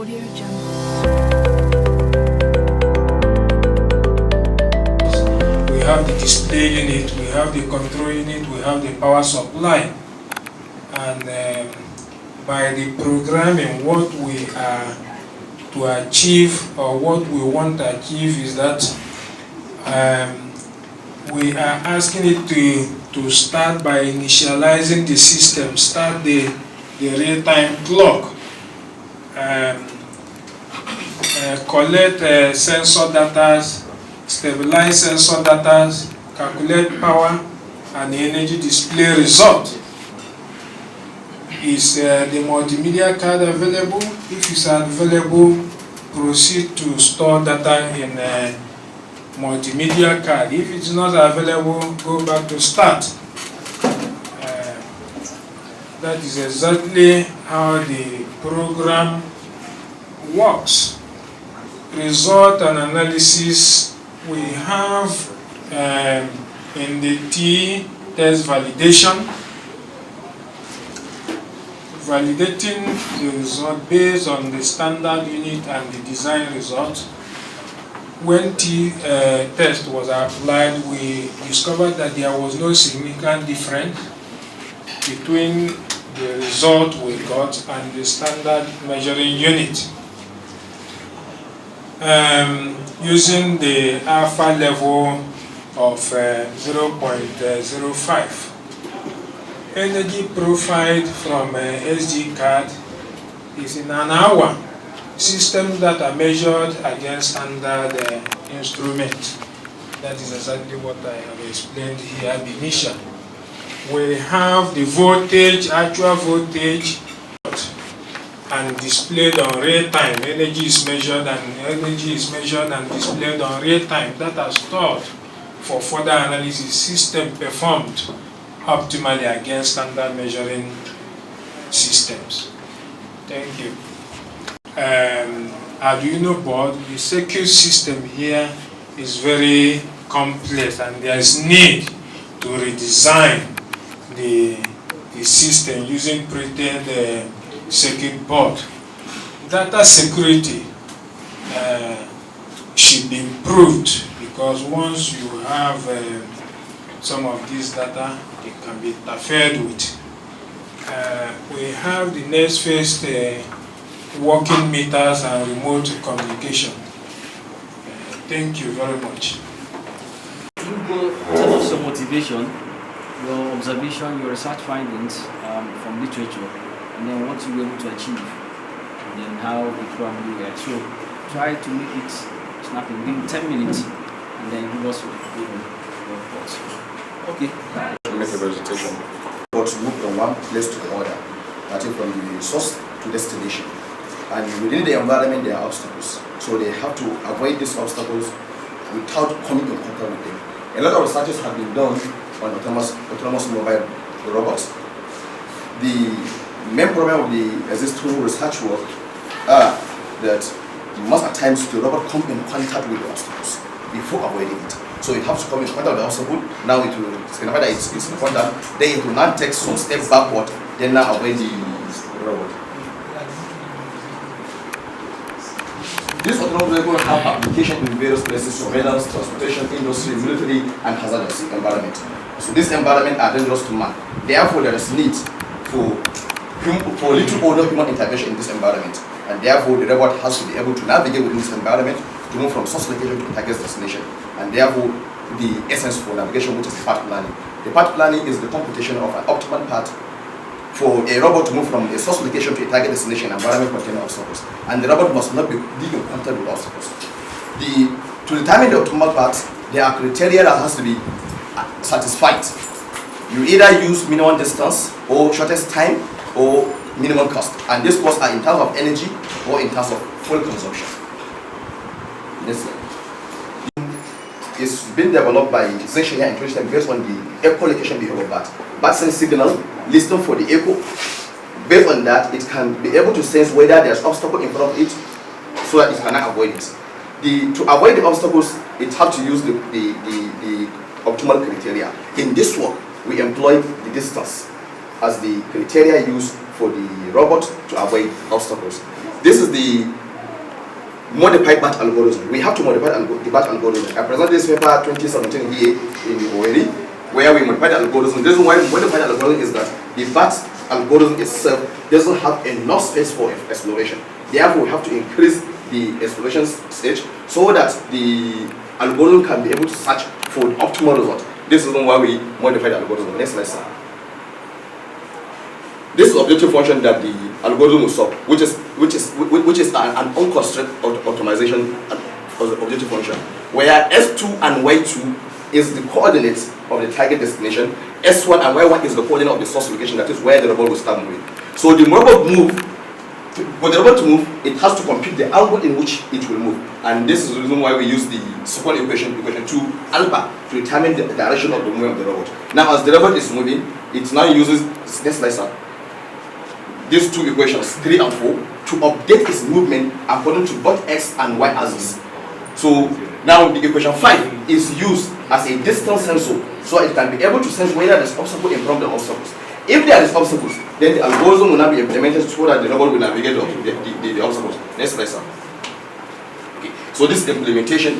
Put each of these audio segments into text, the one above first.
Audio Jungle. We have the display unit, we have the control unit, we have the power supply. And by the programming, what we are to achieve, or what we want to achieve, is that we are asking it to start by initializing the system, start the real-time clock, collect sensor data, stabilize sensor data, calculate power and energy display result. Is the multimedia card available? If it's available, proceed to store data in multimedia card. If it's not available, go back to start. That is exactly how the program works. Result and analysis, we have in the T test validation, validating the result based on the standard unit and the design result. When T test was applied, we discovered that there was no significant difference between the result we got and the standard measuring unit. Using the alpha level of 0.05. Energy profile from SD card is in an hour. Systems that are measured against standard instrument. That is exactly what I have explained here ab initio. We have the voltage, actual voltage, and displayed on real time. Energy is measured and displayed on real time. That are stored for further analysis. System performed optimally against standard measuring systems. Thank you. Arduino board, the circuit system here is very complex, and there is need to redesign the system using printed circuit board. Data security should be improved, because once you have some of these data, it can be interfered with. We have the next phase, working meters and remote communication. Thank you very much. You go tell us your motivation, your observation, your research findings from literature, and then what you were able to achieve, and then how it probably works. So try to make it snappy within 10 minutes, and then give us your thoughts. Okay. Make a presentation. But to move from one place to the other, I think from the source to destination. And within the environment, there are obstacles. So they have to avoid these obstacles without coming in contact with them. A lot of researches have been done on autonomous mobile robots. The main problem of the existing research work are that most at times the robot comes in contact with the obstacles before avoiding it. So it has to come in contact with the obstacle. Now it will signify that it's in contact. Then it will not take some step backward, then now avoid the robot. This autonomous vehicle have application in various places: surveillance, transportation, industry, military, and hazardous environment. So this environment are dangerous to man. Therefore, there is need for little or no human intervention in this environment. And therefore, the robot has to be able to navigate within this environment to move from source location to target destination. And therefore, the essence for navigation, which is path planning. The path planning is the computation of an optimal path for a robot to move from a source location to a target destination environment containing obstacles. And the robot must not be in contact with obstacles. To determine the optimal path, there are criteria that has to be satisfied. You either use minimum distance, or shortest time, or minimum cost. And these costs are in terms of energy or in terms of fuel consumption. Next slide. It's been developed by Zenshin and Intuition based on the echolocation behavior of bat. Bat sends signal, listen for the echo. Based on that, it can be able to sense whether there's obstacle in front of it, so that it cannot avoid it. To avoid the obstacles, it has to use the optimal criteria. In this work, we employ the distance as the criteria used for the robot to avoid obstacles. This is the modified BAT algorithm. We have to modify the BAT algorithm. I present this paper 2017 here in Ieee, where we modified the algorithm. The reason why we modified the algorithm is that the BAT algorithm itself doesn't have enough space for exploration. Therefore, we have to increase the exploration stage so that the algorithm can be able to search for the optimal result. This is why we modified the algorithm. Next slide, sir. This is the objective function that the algorithm will solve, which is an unconstrained optimization of the objective function, where S2 and Y2 is the coordinates of the target destination, S1 and Y1 is the coordinate of the source location, that is where the robot will start moving. So the robot for the robot to move, it has to compute the angle in which it will move. And this is the reason why we use the second equation 2 alpha, to determine the direction of the movement of the robot. Now as the robot is moving, it now uses, next slide, sir, these two equations, 3 and 4, to update its movement according to both X and Y axis. So now the equation 5 is used as a distance sensor, so it can be able to sense whether there is obstacle in front of the obstacles. If there is obstacles, then the algorithm will not be implemented so that the robot will navigate the obstacles. Next slide, sir. Okay. So this implementation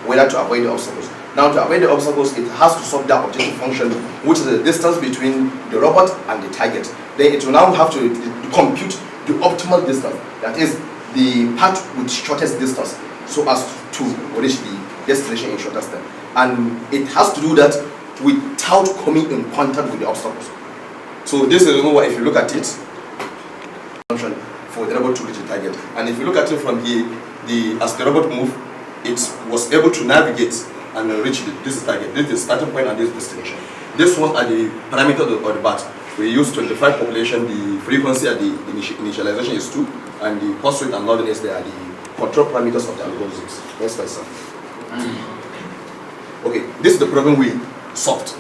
whether to avoid the obstacles. Now to avoid the obstacles, it has to solve that objective function, which is the distance between the robot and the target. Then it will now have to compute the optimal distance, that is the path with shortest distance, so as to reach the destination in shortest time. And it has to do that without coming in contact with the obstacles. So this is why, if you look at it, function for the robot to reach the target. And if you look at it from here, as the robot moved, it was able to navigate and reach this target. This is the starting point and this destination. This one are the parameters of the BAT. We use 25 population, the frequency at the initialization is 2, and the pulse rate and loudness, they are the control parameters of the algorithms. Next slide, sir. Okay, this is the problem we solved.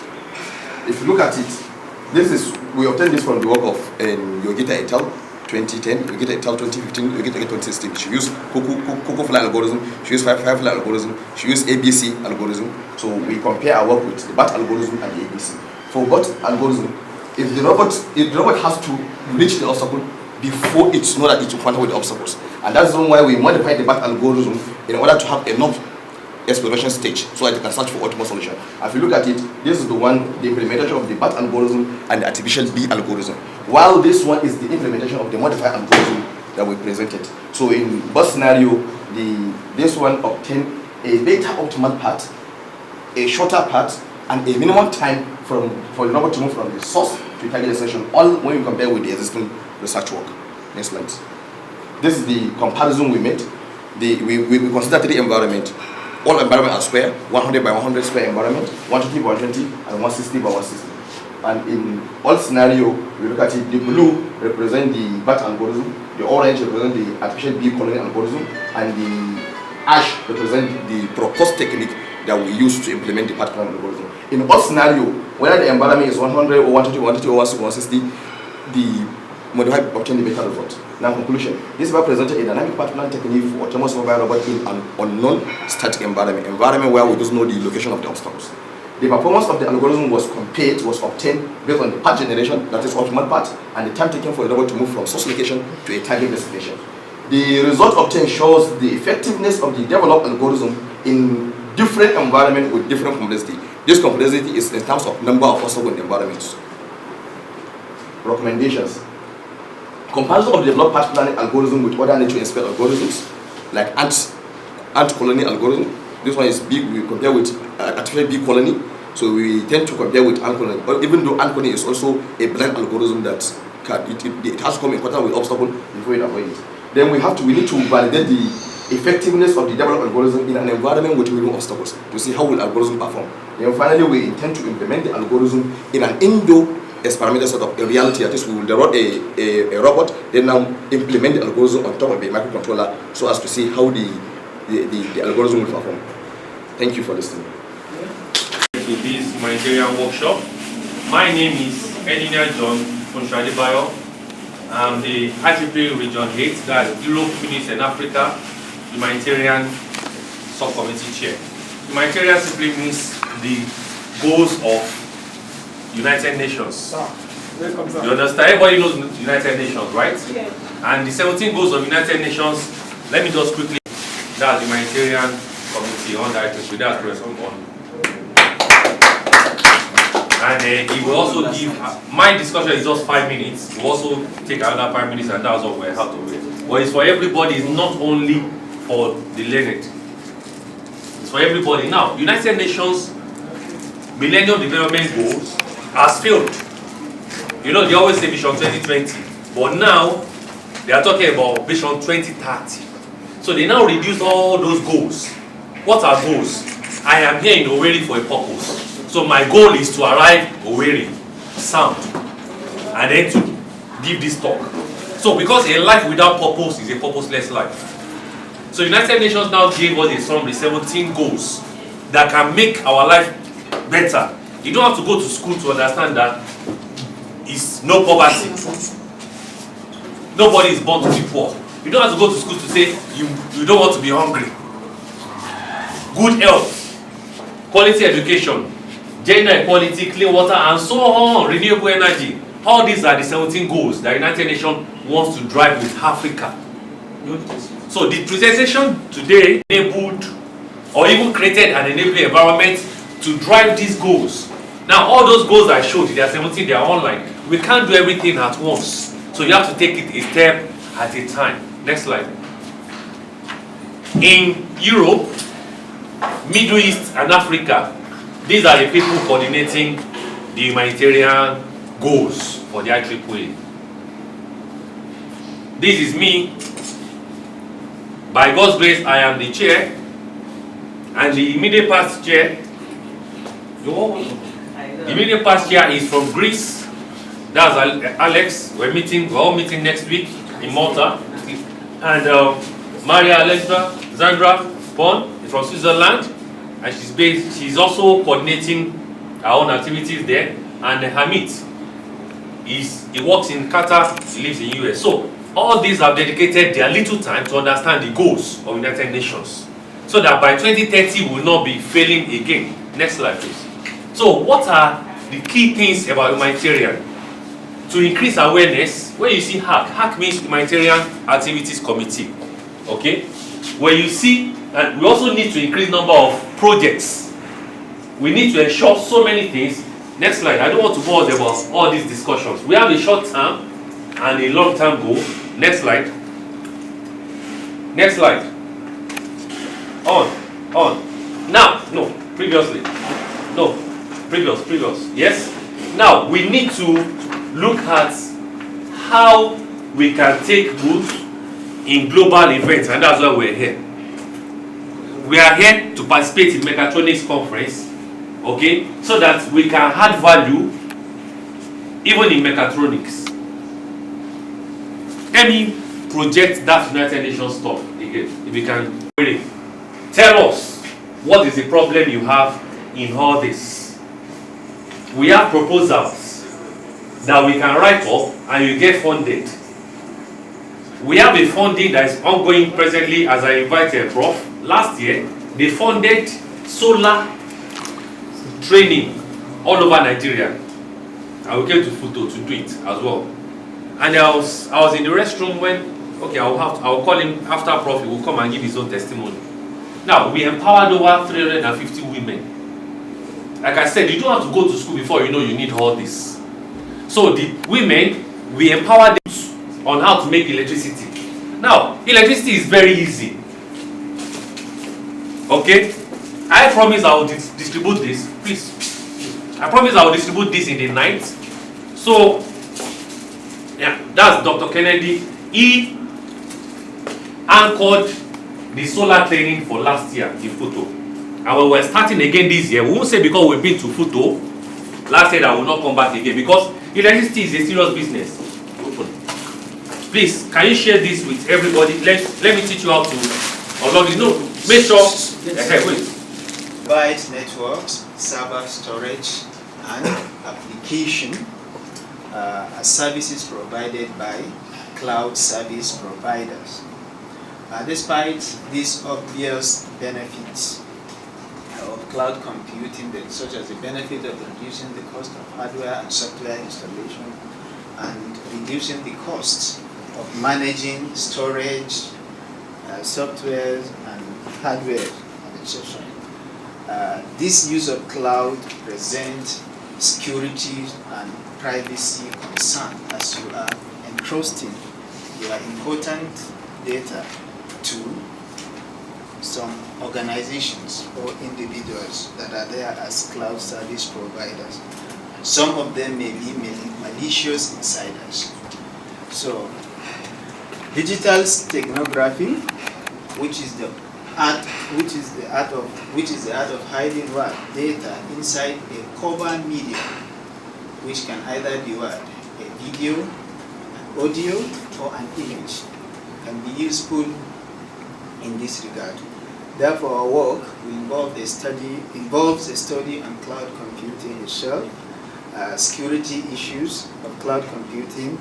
If you look at it, we obtained this from the work of Yogita et al. 2010, Yogita et al. 2015, Yogita et al. 2016. She used Coco Fly algorithm, she used Firefly algorithm, she used ABC algorithm. So we compare our work with the BAT algorithm and the ABC. For BAT algorithm, if the robot has to reach the obstacle before it's know that it's encountered with the obstacles. And that's the reason why we modified the BAT algorithm in order to have enough exploration stage so that you can search for optimal solution. If you look at it, this is the implementation of the BAT algorithm and the artificial B algorithm, while this one is the implementation of the modified algorithm that we presented. So in both scenario, this one obtained a better optimal path, a shorter path, and a minimum time for the robot to move from the source to target destination, all when you compare with the existing research work. Next slide. This is the comparison we made. We consider 3 environments. All environments are square, 100 by 100 square environment, 120 by 120, and 160 by 160. And in all scenario, we look at it, the blue represent the BAT algorithm, the orange represent the artificial bee colony algorithm, and the ash represent the proposed technique that we use to implement the BAT algorithm. In all scenario, whether the environment is 100 or 120, 130 or 160, the modified obtain the better result. Now conclusion, this paper presented a dynamic path plan technique for autonomous mobile robot in an unknown static environment where we don't know the location of the obstacles. The performance of the algorithm was obtained based on the path generation, that is optimal path, and the time taken for the robot to move from source location to a target destination. The result obtained shows the effectiveness of the developed algorithm in different environments with different complexity. This complexity is in terms of number of obstacles in the environments. Recommendations. Comparison of the developed path planning algorithm with other nature-inspired algorithms, like ant colony algorithm. This one is big, we compare with artificial bee colony. So we tend to compare with ant colony. But even though ant colony is also a blind algorithm that it has to come in contact with obstacle before it avoid it. Then we need to validate the effectiveness of the developed algorithm in an environment with real obstacles to see how will algorithm perform. Then finally, we intend to implement the algorithm in an indoor experimental setup. In reality, at least we will develop a robot, then now implement the algorithm on top of a microcontroller so as to see how the algorithm will perform. Thank you for listening. To this humanitarian workshop. My name is Engineer John Funshadibayo. I'm the IEEE Region 8, that's Europe, Middle East and Africa Humanitarian Subcommittee Chair. Humanitarian simply means the goals of United Nations. Welcome, sir. You understand? Everybody knows United Nations, right? Yeah. And the 17 goals of United Nations, let me just quickly, that's the humanitarian committee on that, that's President on. And he will also give, my discussion is just 5 minutes, he will also take another 5 minutes, and that's what we're out of it. But it's for everybody, it's not only for the learned. It's for everybody. Now, United Nations Millennium Development Goals has failed. You know, they always say Vision 2020, but now they are talking about Vision 2030. So they now reduce all those goals. What are goals? I am here in Owerri for a purpose. So my goal is to arrive Owerri, sound, and then to give this talk. So because a life without purpose is a purposeless life. So United Nations now gave us a summary, 17 goals that can make our life better. You don't have to go to school to understand that it's no poverty. Nobody is born to be poor. You don't have to go to school to say you don't want to be hungry. Good health, quality education, gender equality, clean water, and so on, renewable energy. All these are the 17 goals that United Nations wants to drive with Africa. So the presentation today enabled or even created an enabling environment to drive these goals. Now all those goals I showed you, they are 17, they are online. We can't do everything at once. So you have to take it a step at a time. Next slide. In Europe, Middle East and Africa, these are the people coordinating the humanitarian goals for the IEEE. This is me. By God's grace, I am the chair, and the immediate past chair, the immediate past chair is from Greece. That's Alex. We're all meeting next week in Malta. And Maria Alexandra Zandra Pon is from Switzerland, and she's also coordinating our own activities there. And Hamid he works in Qatar, he lives in US. So all these have dedicated their little time to understand the goals of United Nations, so that by 2030 we will not be failing again. Next slide, please. So what are the key things about humanitarian? To increase awareness, when you see HAC means Humanitarian Activities Committee. Okay? Where you see, and we also need to increase number of projects. We need to ensure so many things. Next slide. I don't want to bore about all these discussions. We have a short term and a long term goal. Next slide. Next slide. On. Now, no, previously. No, previous. Yes? Now, we need to look at how we can take root in global events, and that's why we're here. We are here to participate in Mechatronics conference, okay, so that we can add value even in mechatronics. Let me project that United Nations stuff again, if you can. Tell us what is the problem you have in all this. We have proposals that we can write up and you get funded. We have a funding that is ongoing presently, as I invited Prof. Last year, they funded solar training all over Nigeria. And we came to Futo to do it as well. And I was in the restroom when, okay, I'll call him after Prof. He will come and give his own testimony. Now, we empowered over 350 women. Like I said, you don't have to go to school before you know you need all this. So the women, we empower them on how to make electricity. Now, electricity is very easy. Okay? I promise I will distribute this. Please. I promise I will distribute this in the night. So, yeah, that's Dr. Kennedy. He anchored the solar training for last year in Futo. And when we're starting again this year, we won't say because we've been to Futo, last year I will not come back again, because electricity is a serious business. Please, can you share this with everybody? Let me teach you how to unlock it. No, make sure. Wait. Provides networks, server storage, and application as services provided by cloud service providers. Despite these obvious benefits of cloud computing, such as the benefit of reducing the cost of hardware and software installation, and reducing the costs of managing storage, software and hardware, etc. This use of cloud presents security and privacy concern as you are entrusting your important data to some organizations or individuals that are there as cloud service providers. Some of them may be malicious insiders. So, digital steganography, which is the art of hiding what data inside a cover medium, which can either be what a video, an audio, or an image, can be useful in this regard. Therefore, our work will involves a study on cloud computing itself, security issues of cloud computing,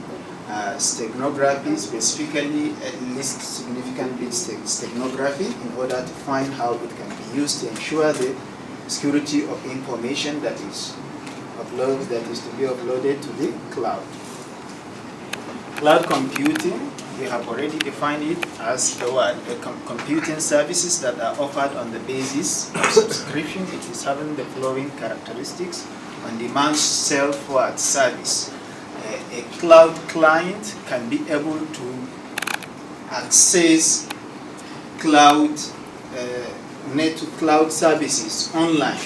steganography, specifically at least significant bit steganography, in order to find how it can be used to ensure the security of information that is to be uploaded to the cloud. Cloud computing, we have already defined it as the computing services that are offered on the basis of subscription. It is having the following characteristics: on-demand self-work service. A cloud client can be able to access cloud services online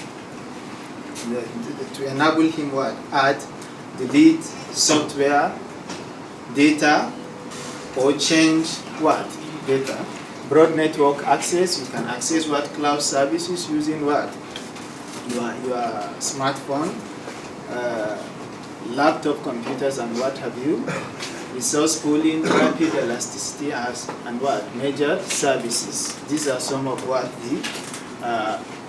to enable him add, delete software, data, or change data. Broad network access, you can access cloud services using your smartphone, laptop computers, and what have you. Resource pooling, rapid elasticity, and major services. These are some of the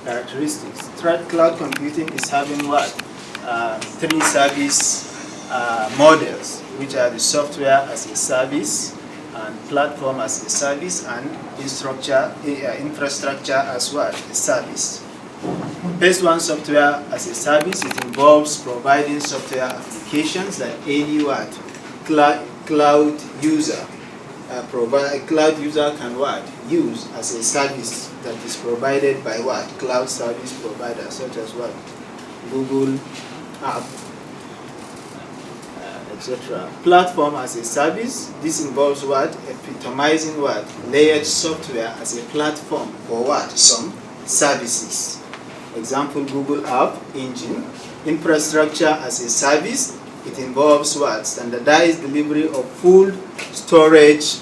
characteristics. Cloud computing is having three service models, which are the software as a service, and platform as a service, and infrastructure as a service. First one, software as a service. It involves providing software applications that any cloud user can use as a service that is provided by cloud service providers, such as Google App, etc. Platform as a service. This involves epitomizing layered software as a platform for some services. Example, Google App Engine. Infrastructure as a service. It involves standardized delivery of full storage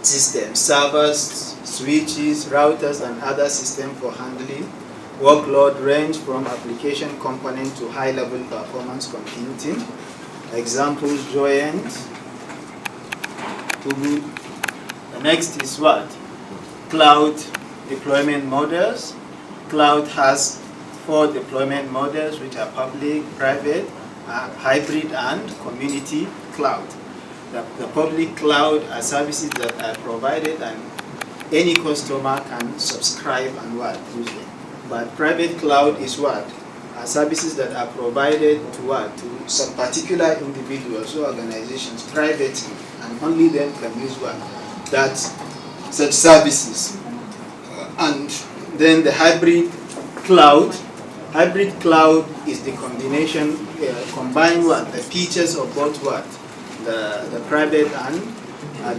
systems, servers, switches, routers, and other systems for handling workload range from application component to high-level performance computing. Examples, Joint, Google. The next is cloud deployment models. Cloud has 4 deployment models, which are public, private, hybrid, and community cloud. The public cloud are services that are provided and any customer can subscribe and use them. But private cloud is are services that are provided to some particular individuals or organizations privately, and only them can use such services. And then the hybrid cloud. Hybrid cloud is the combination, combine the features of both the private and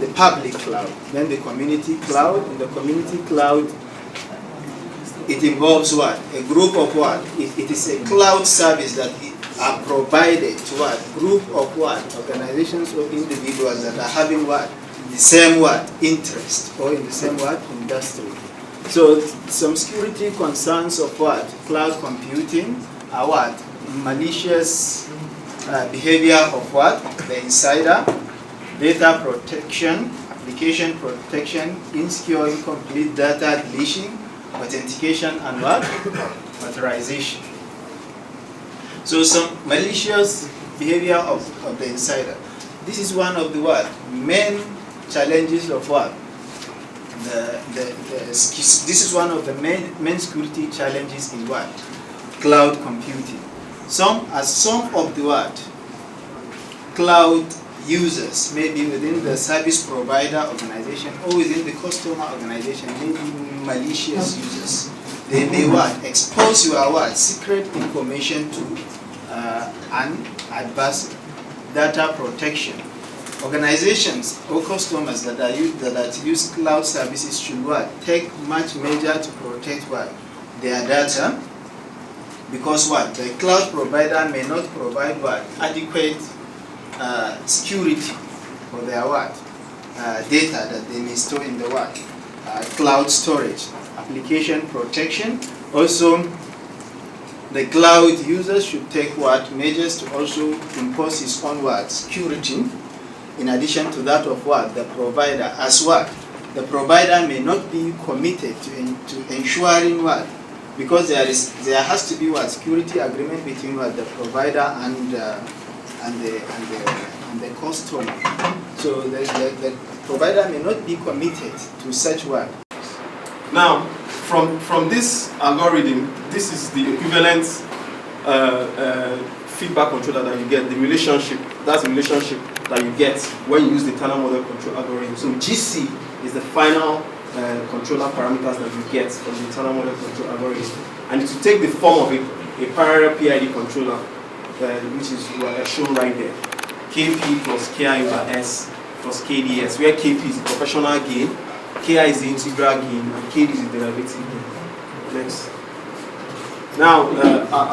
the public cloud. Then the community cloud. In the community cloud, it involves a group of it is a cloud service that are provided to group of organizations or individuals that are having the same interest or in the same industry. So some security concerns of cloud computing are malicious behavior of the insider, data protection, application protection, insecure, incomplete data deletion, authentication, and authorization. So some malicious behavior of the insider. This is one of the main challenges of this is one of the main security challenges in what? Cloud computing. Some of the what? Cloud users, maybe within the service provider organization or within the customer organization, maybe malicious users. They may what? Expose your what? Secret information to adverse data protection. Organizations or customers that use cloud services should what? Take much measure to protect what? Their data, because what? The cloud provider may not provide what? Adequate security for their what? Data that they may store in the what? Cloud storage. Application protection. Also, the cloud users should take what? Measures to also impose his own what? Security, in addition to that of what? The provider. As what? The provider may not be committed to ensuring what? Because there has to be what? Security agreement between what? The provider and the customer. So the provider may not be committed to such work. Now, from this algorithm, this is the equivalent feedback controller that you get, the relationship, that's the relationship that you get when you use the internal model control algorithm. So GC is the final controller parameters that you get from the internal model control algorithm. And it will take the form of a parallel PID controller, which is shown right there. KP plus KI over S plus KDS, where KP is the professional gain, KI is the integral gain, and KD is the derivative gain. Next. Now,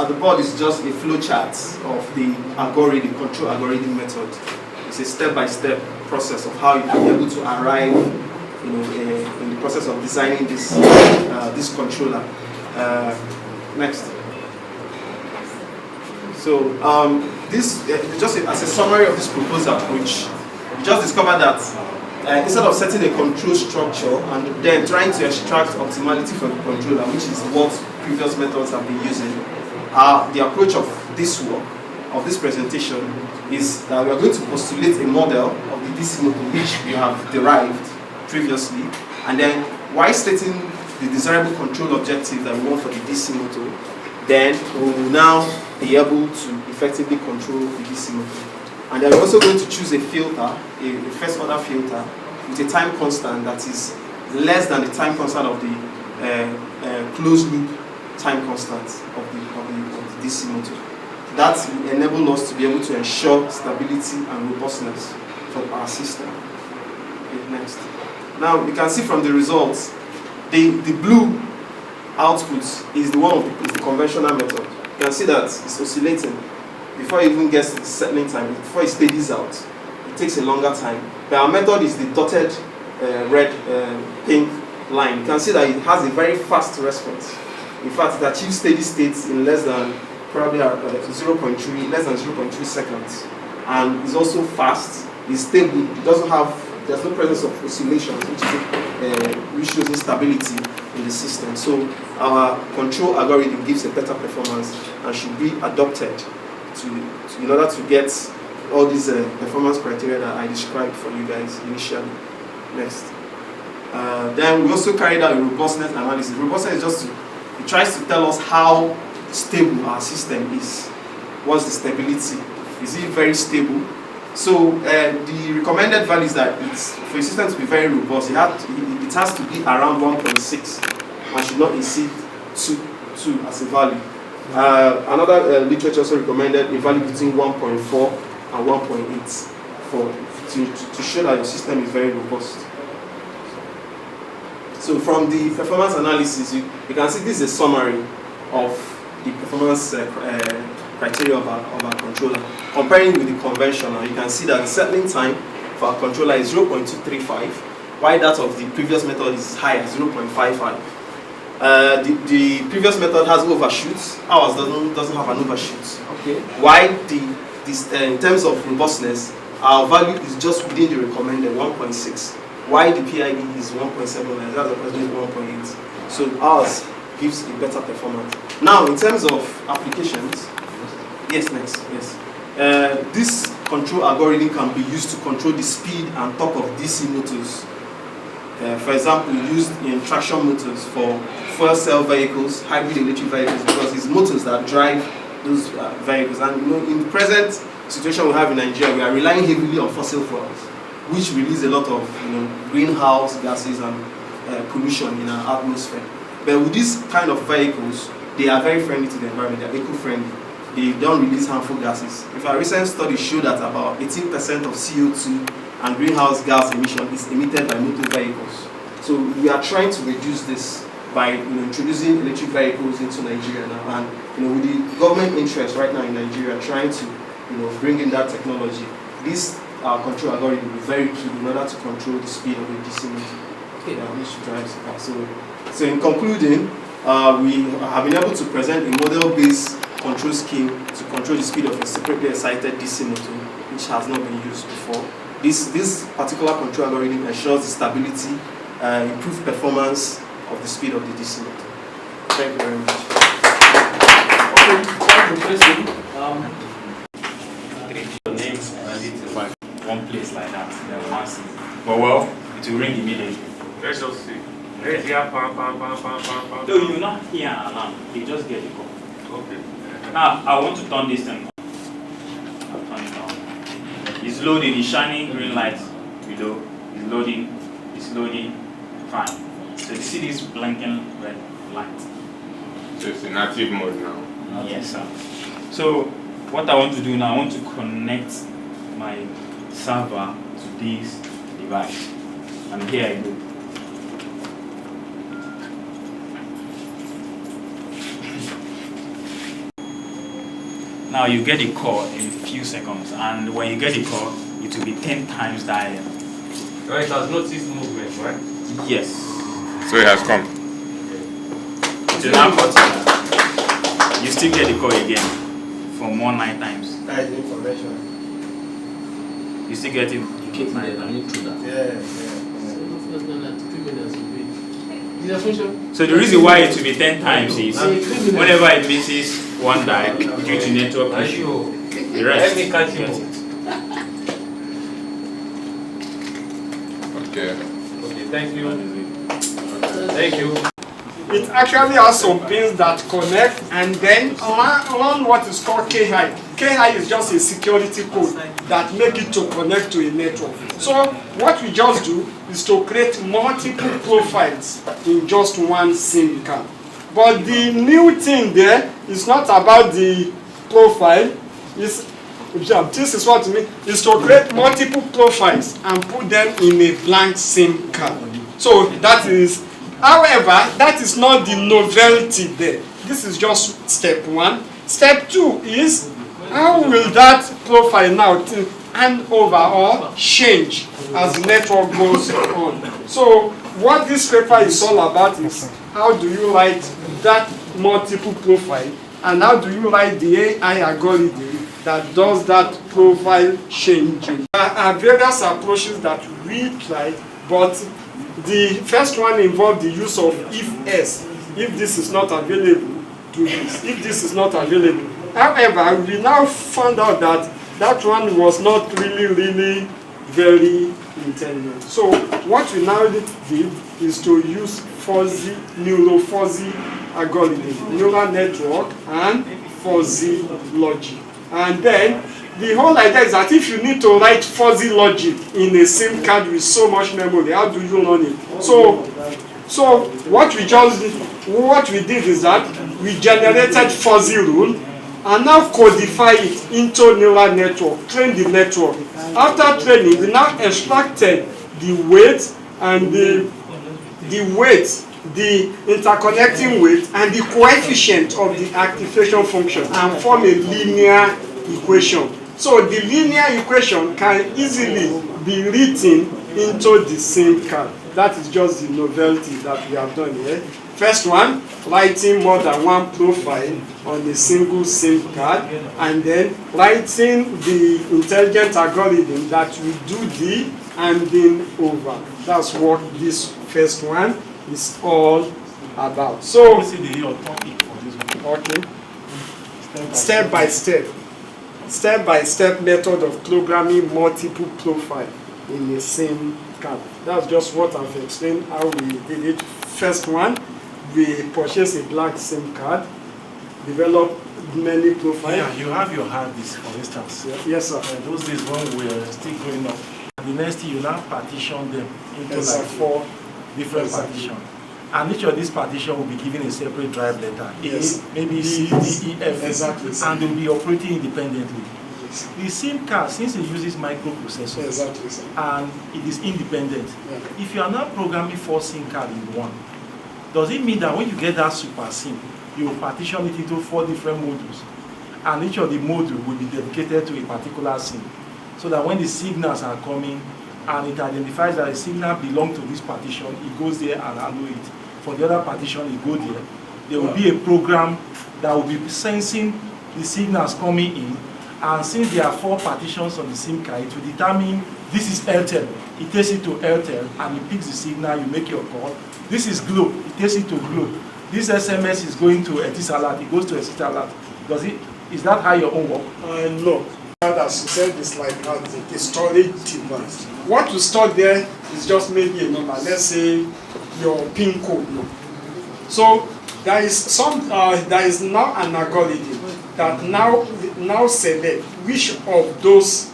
at the board is just a flow chart of the algorithm, control algorithm method. It's a step-by-step process of how you can be able to arrive, in the process of designing this this controller. Next. So, this just as a summary of this proposed approach, we just discovered that instead of setting a control structure and then trying to extract optimality from the controller, which is what previous methods have been using, the approach of this work, of this presentation, is that we are going to postulate a model of the DC motor which we have derived previously, and then while stating the desirable control objective that we want for the DC motor, then we will now be able to effectively control the DC motor. And then we're also going to choose a filter, a first order filter, with a time constant that is less than the time constant of the closed loop time constant of the DC motor. That will enable us to be able to ensure stability and robustness for our system. Okay, next. Now you can see from the results, the blue output is the one of the conventional method. You can see that it's oscillating. Before it even gets to the settling time, before it steadies out, it takes a longer time. But our method is the dotted red, pink line. You can see that it has a very fast response. In fact, it achieves steady states in less than probably 0.3, less than 0.3 seconds. And it's also fast, it's stable, it doesn't have, there's no presence of oscillations, which shows instability in the system. So our control algorithm gives a better performance and should be adopted in order to get all these performance criteria that I described for you guys initially. Next. Then we also carried out a robustness analysis. Robustness is it tries to tell us how stable our system is. What's the stability? Is it very stable? So the recommended value is that for a system to be very robust, it has to be around 1.6 and should not exceed 2 as a value. Another literature also recommended a value between 1.4 and 1.8 to show that your system is very robust. So from the performance analysis, you can see this is a summary of the performance criteria of our controller. Comparing with the conventional, you can see that the settling time for our controller is 0.235, while that of the previous method is higher, 0.55. The previous method has overshoots. Ours doesn't have an overshoot. Okay. Why in terms of robustness, our value is just within the recommended 1.6. Why the PID is 1.79, that's approximately 1.8. So ours gives a better performance. Now, in terms of applications, yes. This control algorithm can be used to control the speed and torque of DC motors. for example, used in traction motors for fuel cell vehicles, hybrid electric vehicles, because it's motors that drive those vehicles. And in the present situation we have in Nigeria, we are relying heavily on fossil fuels, which release a lot of greenhouse gases and pollution in our atmosphere. But with these kind of vehicles, they are very friendly to the environment. They are eco-friendly. They don't release harmful gases. In fact, recent studies show that about 18% of CO2 and greenhouse gas emission is emitted by motor vehicles. So we are trying to reduce this by introducing electric vehicles into Nigeria now, and with the government interest right now in Nigeria trying to bring in that technology, this control algorithm will be very key in order to control the speed of the DC motor, which drives the car. So in concluding, we have been able to present a model-based control scheme to control the speed of a separately excited DC motor, which has not been used before. This particular control algorithm ensures the stability, improved performance of the speed of the DC motor. Thank you very much. Okay, thank you, President. Your name and it one place like that, then one see. But well, it will ring immediately. Let's just see. Let's hear pam pam pam pam pam pam. No, you not hear an alarm. You just get the call. Okay. Now I want to turn this thing. I'll turn it on. It's loading. It's shining green light below. It's loading. It's loading. Fine. So you see this blinking red light. So it's in active mode now. Yes, sir. So what I want to do now, I want to connect my server to this device. And here I go. Now you get the call in a few seconds, and when you get the call, it will be 10 times dial. So it has noticed movement, right? Yes. So it has come. It will now cut it. You still get the call again for more 9 times. That is information. You still get it. You keep my running through that. So the reason why it will be 10 times is whenever it misses one die due to network issue, the rest Let me catch gets him. it. Okay. Okay, thank you. Thank you. It actually has some pins that connect, and then run what is called KI. KI is just a security code that make it to connect to a network. So what we just do is to create multiple profiles in just one SIM card. But the new thing there is not about the profile. This is what it means, is to create multiple profiles and put them in a blank SIM card. So that is, however, that is not the novelty there. This is just step one. Step two is, how will that profile now hand over or change as the network goes on? So what this paper is all about is, how do you write that multiple profile, and how do you write the AI algorithm that does that profile changing? There are various approaches that we tried, but the first one involved the use of if-else. If this is not available, do this. If this is not available. However, we now found out that that one was not really very intelligent. So what we now did is to use neural fuzzy algorithm, neural network, and fuzzy logic. And then the whole idea is that if you need to write fuzzy logic in a SIM card with so much memory, how do you run it? So what we did is that we generated fuzzy rule and now codify it into neural network, train the network. After training, we now extracted the weight and the interconnecting weight and the coefficient of the activation function and form a linear equation. So the linear equation can easily be written into the SIM card. That is just the novelty that we have done here. First one, writing more than one profile on a single SIM card, and then writing the intelligent algorithm that will do the handing over. That's what this first one is all about. So, okay, step by step method of programming multiple profiles in the same card. That's just what I've explained how we did it. First one, we purchase a black SIM card, develop many profiles. Yeah, you have your hard disk, for instance. Yes, sir. Those days when we were still growing up, the next thing you now partition them into Yes, like sir. 4 different Yes, sir. partitions. And each of these partitions will be given a separate drive letter. Yes. A, maybe C, D, E, F. Exactly, sir. And they'll be operating independently. Yes. The SIM card, since it uses microprocessors, Exactly, sir. and it is independent, Yeah. if you are now programming 4 SIM cards in one, does it mean that when you get that super SIM, you will partition it into 4 different modules, and each of the modules will be dedicated to a particular SIM, so that when the signals are coming and it identifies that a signal belongs to this partition, it goes there and handle it. For the other partition, it goes there. There will be a program that will be sensing the signals coming in, and since there are 4 partitions on the SIM card, it will determine this is Airtel. It takes it to Airtel and it picks the signal, you make your call. This is Glo, it takes it to Glo. This SMS is going to Etisalat, it goes to Etisalat. Is that how your own work? No. As you said, it's like a storage device. What you store there is just maybe a number. Let's say your PIN code. So there is now an algorithm that now select which of those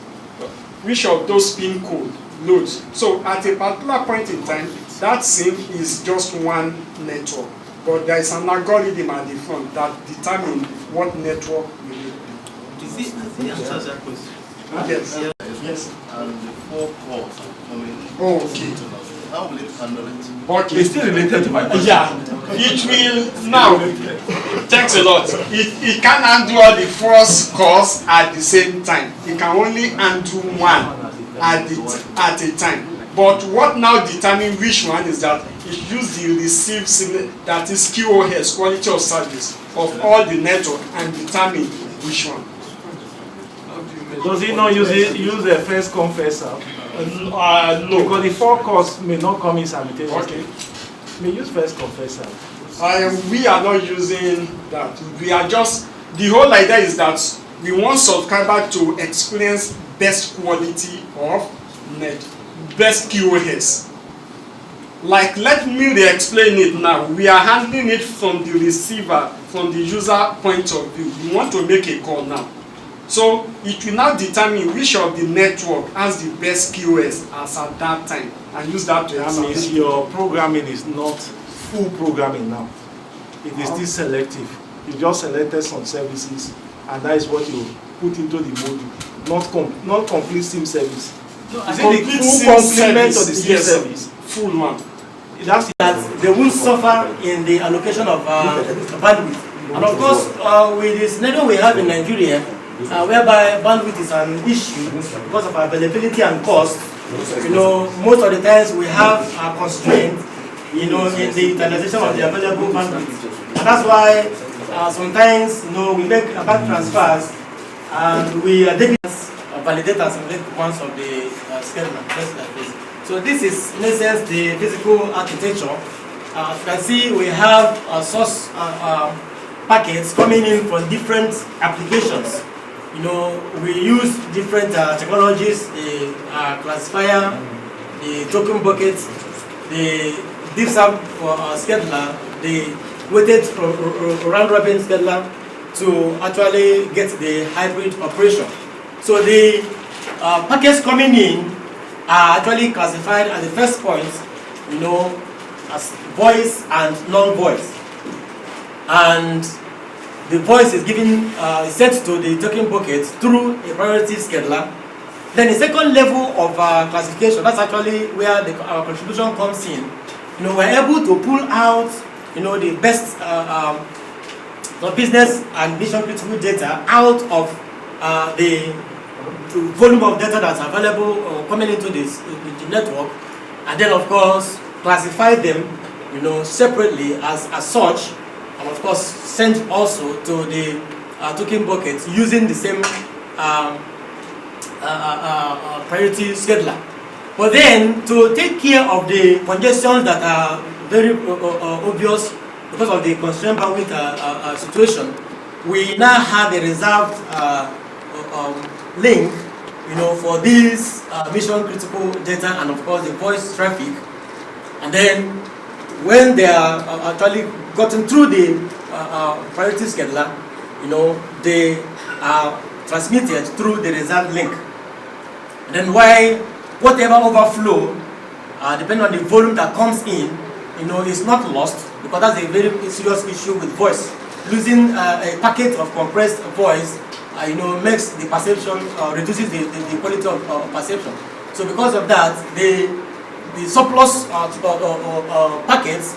PIN code loads. So at a particular point in time, that SIM is just one network, but there is an algorithm at the front that determines what network you need. Answers that question. Yes. Yes. And the 4 calls coming. Okay. How will it handle it? Okay. It's still related to my question. Yeah. It will now. Thanks a lot. It can handle all the 4 calls at the same time. It can only handle one at a time. But what now determines which one is that it uses the receive signal, that is QoS, quality of service, of all the network, and determine which one. Does it not use a first come first serve? No. Because the 4 calls may not come in simultaneously. Okay. May use first come first serve. We are not using that. We are just, the whole idea is that we want subscriber to experience best quality of net, best QoS. Like, let me re-explain it now. We are handling it from the receiver, from the user point of view. We want to make a call now. So it will now determine which of the network has the best QoS as at that time, and use that to That answer. means your programming is not full programming now. It is still selective. You just selected some services, and that is what you put into the module. Not complete SIM service. No, is it the full complement of the SIM service? Full one. That's that they won't suffer in the allocation of bandwidth. And of course, with this network we have in Nigeria, whereby bandwidth is an issue because of availability and cost, most of the times we have a constraint, in the utilization of the available bandwidth. And that's why sometimes, we make bank transfers and we are taking validate and simulate ones of the scheduler. So this is, in essence, the physical architecture. As you can see, we have source packets coming in from different applications. We use different technologies, the classifier, the token bucket, the DIFSAP scheduler, the weighted round robin scheduler to actually get the hybrid operation. So the packets coming in are actually classified at the first point, as voice and non-voice. And the voice is given, sent to the token bucket through a priority scheduler. Then the second level of classification, that's actually where our contribution comes in. We're able to pull out, the best the business and mission critical data out of the volume of data that's available coming into the network, and then of course classify them, separately as such, and of course send also to the token bucket using the same priority scheduler. But then to take care of the congestions that are very obvious because of the constrained bandwidth situation, we now have a reserved link for these mission critical data and of course the voice traffic. And then when they are actually gotten through the priority scheduler, they are transmitted through the reserved link. And then whatever overflow, depending on the volume that comes in, is not lost, because that's a very serious issue with voice. Losing a packet of compressed voice, makes the perception, reduces the quality of perception. So because of that, the surplus packets,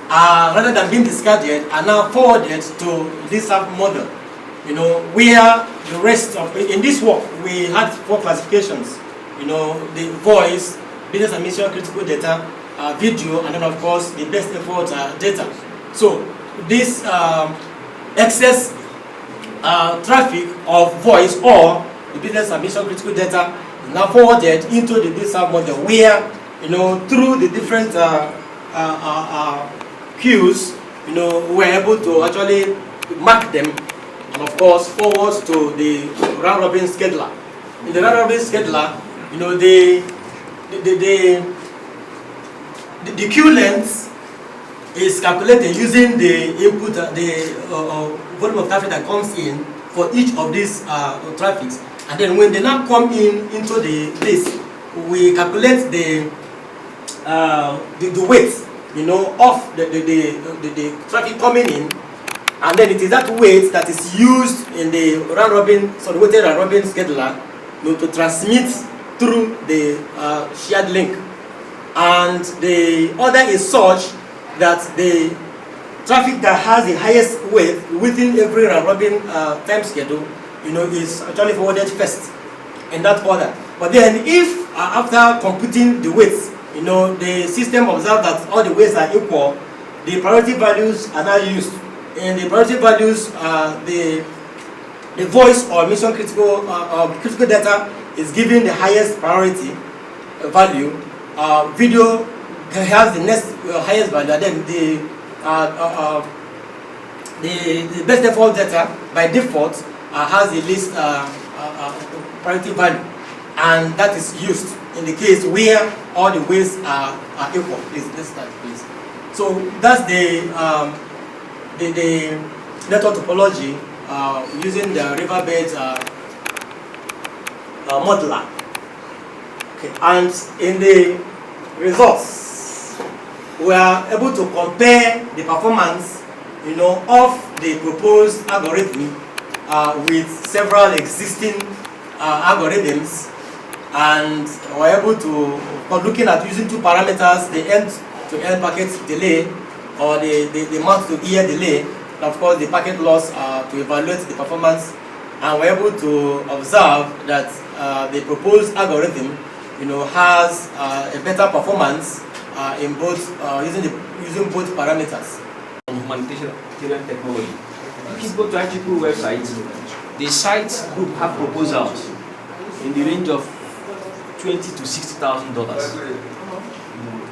rather than being discarded, are now forwarded to this model. Where the rest of, in this work, we had 4 classifications. The voice, business and mission critical data, video, and then of course the best effort data. So this excess traffic of voice or the business and mission critical data is now forwarded into the DSAP model, where through the different queues, we're able to actually mark them and of course forward to the round robin scheduler. In the round robin scheduler, the queue length is calculated using the input, the volume of traffic that comes in for each of these traffics. And then when they now come into the list, we calculate the weight, of the traffic coming in, and then it is that weight that is used in the round robin, so the weighted round robin scheduler, to transmit through the shared link. And the order is such that the traffic that has the highest weight within every round robin time schedule, is actually forwarded first in that order. But then if after computing the weights, the system observes that all the weights are equal, the priority values are now used. In the priority values, the voice or mission critical data is given the highest priority value. Video has the next highest value, and then the best default data by default has the least priority value, and that is used in the case where all the weights are equal. Please, let's start, please. So that's the network topology using the riverbed modeler. Okay. And in the results, we are able to compare the performance, of the proposed algorithm with several existing algorithms, and we're able to, looking at using 2 parameters, the end-to-end packet delay or the month-to-year delay, and of course the packet loss to evaluate the performance, and we're able to observe that the proposed algorithm has a better performance in both using both parameters. Humanitarian technology. If you go to IEEE website, the site group have proposals in the range of $20,000 to $60,000.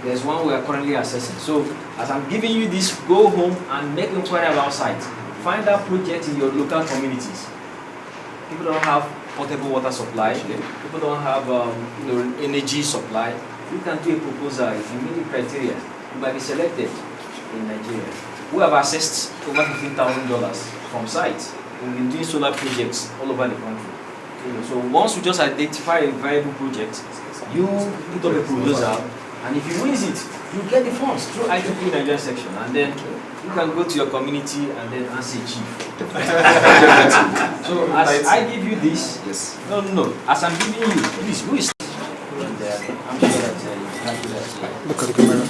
There's one we are currently assessing. So as I'm giving you this, go home and make inquiry about site. Find that project in your local communities. People don't have potable water supply. People don't have energy supply. You can do a proposal. If you meet the criteria, you might be selected in Nigeria. We have assessed over $15,000 from sites. We've been doing solar projects all over the country. So once you just identify a viable project, you put up a proposal, and if you win it, you get the funds through IEEE Nigerian section, and then you can go to your community and then answer chief. So as I give you this, no, as I'm giving you, please, who is? I'm sure that you can do that. Look at the camera.